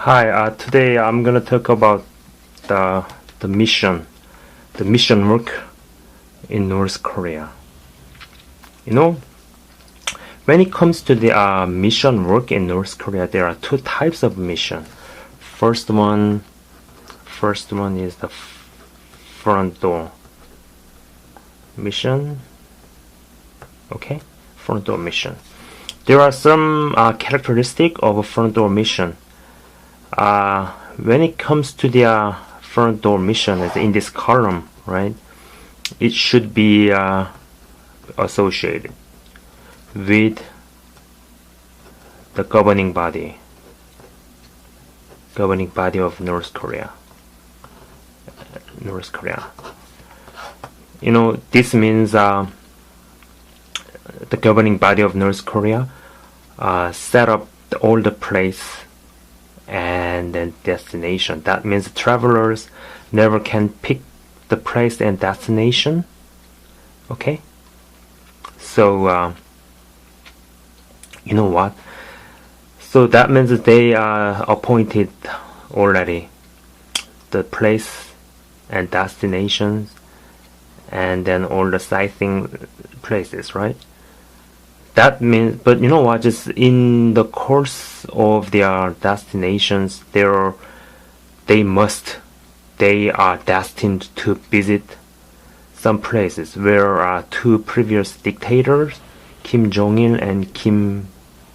Hi, today I'm gonna talk about the the mission, the mission work in North Korea. You know, when it comes to the mission work in North Korea, there are two types of mission. First one, first one is the front door mission. Okay, front door mission. There are some characteristic of a front door mission. When it comes to the front door mission, it's in this column, right? It should be associated with the governing body of North Korea. North Korea. You know, this means the governing body of North Korea set up all the place and then destination. That means travelers never can pick the place and destination. Okay, so you know what, so that means that they appointed already the place and destinations and then all the sightseeing places, right? That means, but you know what, just in the course of their destinations, they are destined to visit some places where two previous dictators, Kim Jong-il and Kim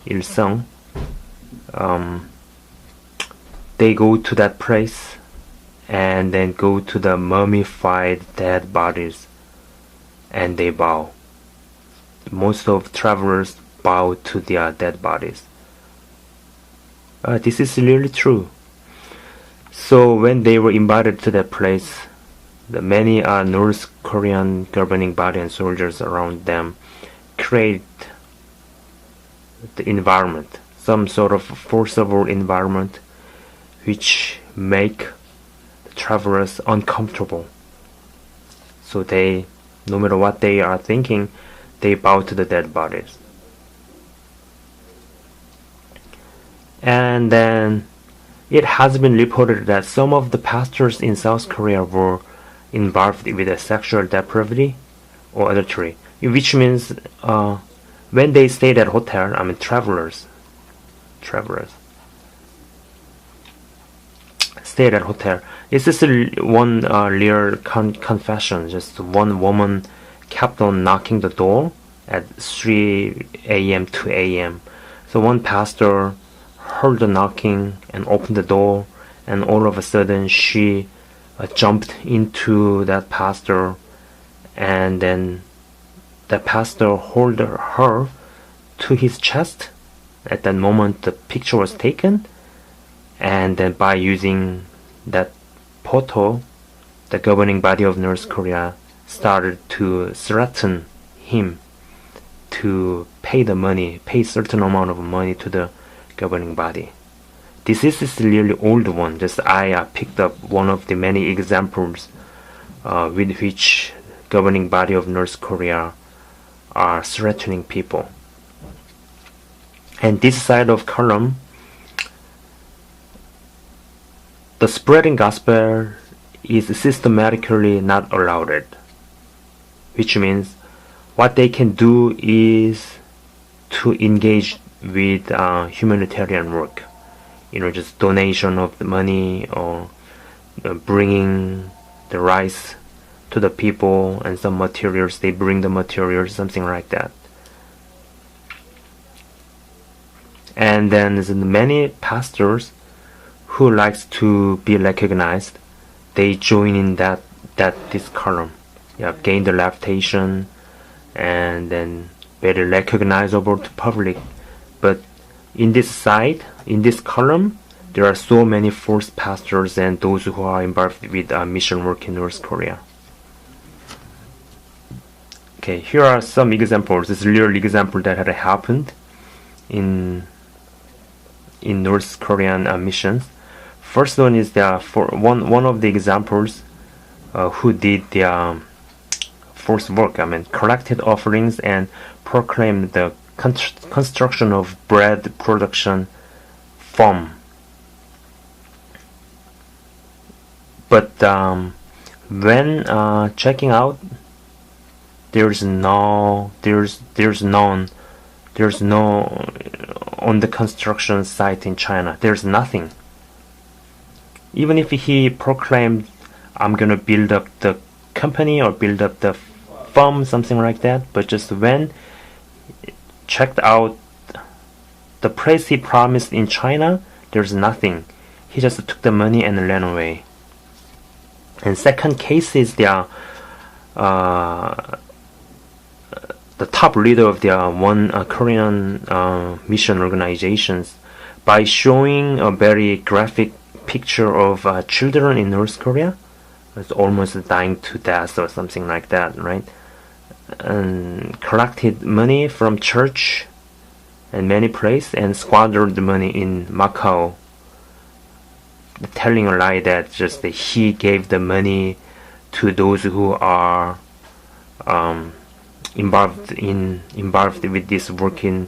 Il-sung, they go to that place and then go to the mummified dead bodies and they bow. Most of travelers bow to their dead bodies. This is really true. So when they were invited to that place, the many North Korean governing body and soldiers around them create the environment, some sort of forcible environment which make the travelers uncomfortable. So they, no matter what they are thinking, they bow to the dead bodies. And then it has been reported that some of the pastors in South Korea were involved with a sexual depravity or adultery, which means when they stayed at hotel, I mean travelers stayed at hotel. This is one real confession. Just one woman kept on knocking the door at 3 a.m. 2 a.m. So one pastor heard the knocking and opened the door, and all of a sudden she jumped into that pastor, and then the pastor held her to his chest. At that moment the picture was taken, and then by using that photo, the governing body of North Korea started to threaten him to pay certain amount of money to the governing body. This is really old one. Just I picked up one of the many examples with which governing body of North Korea are threatening people. And this side of column, the spreading gospel is systematically not allowed, which means what they can do is to engage with humanitarian work, you know, just donation of the money or bringing the rice to the people and some materials. They bring the materials, something like that. And then there's many pastors who likes to be recognized. They join in this column. Yeah, gain the reputation and then very recognizable to public. But in this side, in this column, there are so many false pastors and those who are involved with mission work in North Korea. Okay, here are some examples. This is a real example that had happened in North Korean missions. First one is one of the examples who did the forced work. I mean, collected offerings and proclaimed the construction of bread production farm when checking out, there's no on the construction site in China. There's nothing. Even if he proclaimed, I'm gonna build up the company or build up the firm, something like that, but just when checked out the place he promised in China, there's nothing. He just took the money and ran away. And second case is the top leader of the one Korean mission organizations, by showing a very graphic picture of children in North Korea. It's almost dying to death or something like that, right? And collected money from church and many places and squandered the money in Macau, telling a lie that just he gave the money to those who are involved with this work in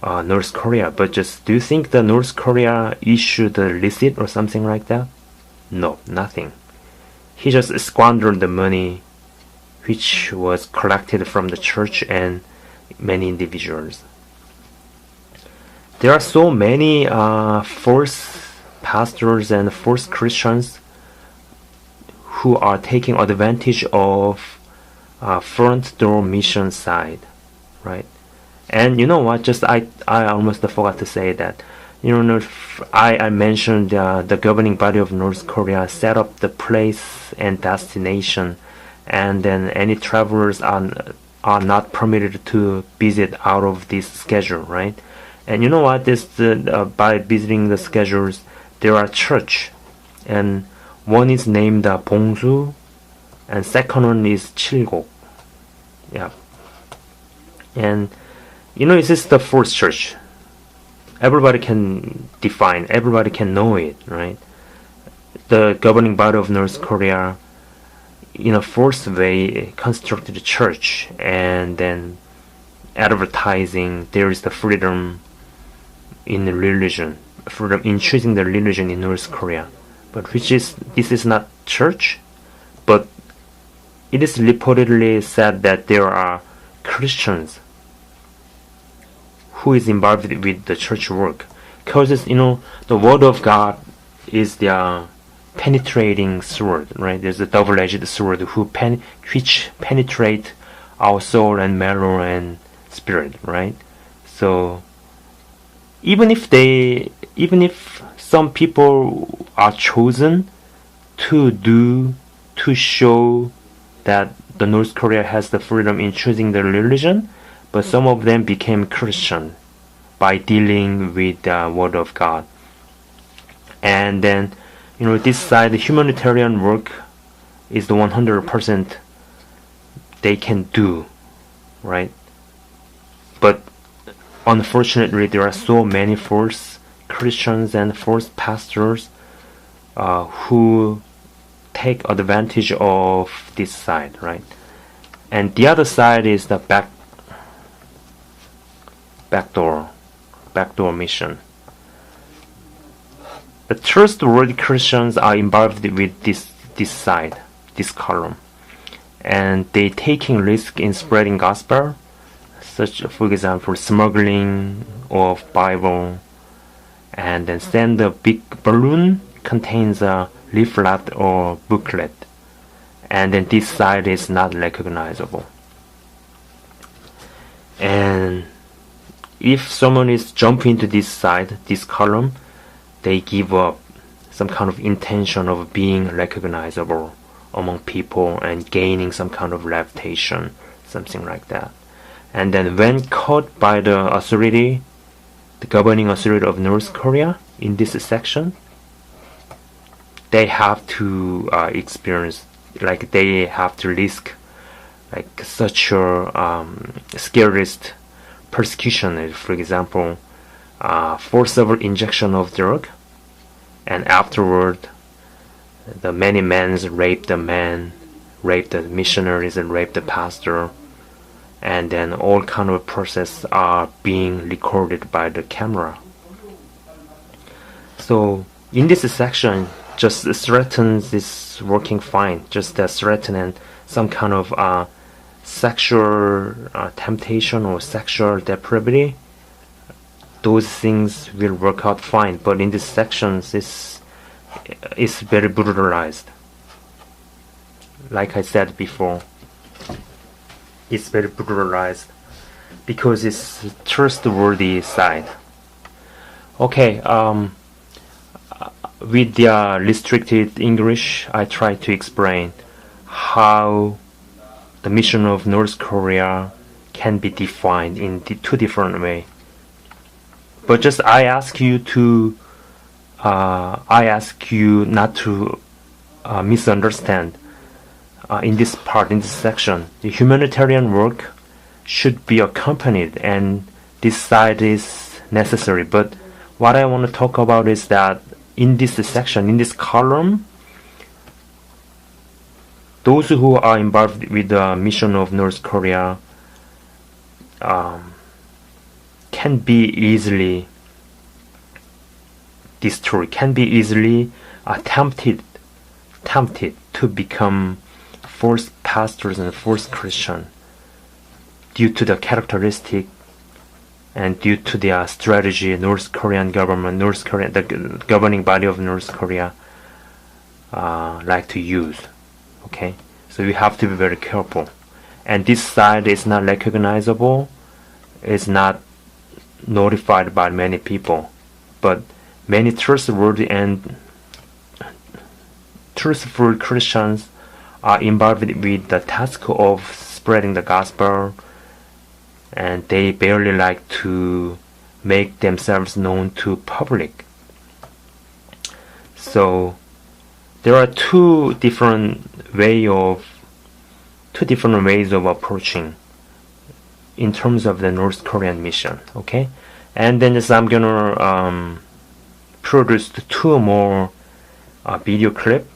North Korea. But just, do you think the North Korea issued a receipt or something like that? No, nothing. He just squandered the money which was collected from the church and many individuals. There are so many false pastors and false Christians who are taking advantage of front door mission side, right? And you know what? Just I almost forgot to say that. You know, I mentioned the governing body of North Korea set up the place and destination, and then any travelers are not permitted to visit out of this schedule, right? And you know what? This by visiting the schedules, there are church, and one is named Bongsu, and second one is Chilgok. Yeah. And you know, this is the fourth church. Everybody can define, everybody can know it, right? The governing body of North Korea, in a forced way, constructed a church, and then advertising there is the freedom in the religion, freedom in choosing the religion in North Korea. But this is not church, but it is reportedly said that there are Christians who is involved with the church work, because you know the word of God is the penetrating sword, right? There's a double-edged sword which penetrate our soul and marrow and spirit, right? So even if some people are chosen to show that the North Korea has the freedom in choosing the religion, but some of them became Christian by dealing with the Word of God. And then, you know, this side, the humanitarian work is the 100% they can do, right? But unfortunately, there are so many false Christians and false pastors who take advantage of this side, right? And the other side is the backdoor mission. The trustworthy Christians are involved with this side, this column, and they taking risk in spreading gospel, such for example smuggling of Bible, and then send a big balloon contains a leaflet or booklet, and then this side is not recognizable. And if someone is jumping to this side, this column, they give up some kind of intention of being recognizable among people and gaining some kind of reputation, something like that. And then when caught by the authority, the governing authority of North Korea in this section, they have to experience, like they have to risk like such a scariest persecution, for example, forcible injection of drug, and afterward the many men rape the man, rape the missionaries and rape the pastor, and then all kind of process are being recorded by the camera. So in this section, just threatens is working fine. Just threaten and some kind of sexual temptation or sexual depravity, those things will work out fine. But in these sections, it's very brutalized. Like I said before, it's very brutalized because it's trustworthy side. Okay, with the restricted English, I try to explain how the mission of North Korea can be defined in two different ways. But just I ask you not to misunderstand. In this part, in this section, the humanitarian work should be accompanied, and this side is necessary. But what I want to talk about is that in this section, in this column, those who are involved with the mission of North Korea can be easily destroyed, can be easily tempted to become false pastors and false Christian due to the characteristic and due to the strategy North Korean government, the governing body of North Korea like to use. Okay, so you have to be very careful. And this side is not recognizable, is not notified by many people, but many trustworthy and truthful Christians are involved with the task of spreading the gospel, and they barely like to make themselves known to public. So there are two different ways of approaching in terms of the North Korean mission. Okay, and then I'm gonna produce two more video clip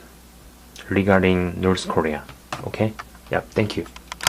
regarding North Korea. Okay, yeah, thank you.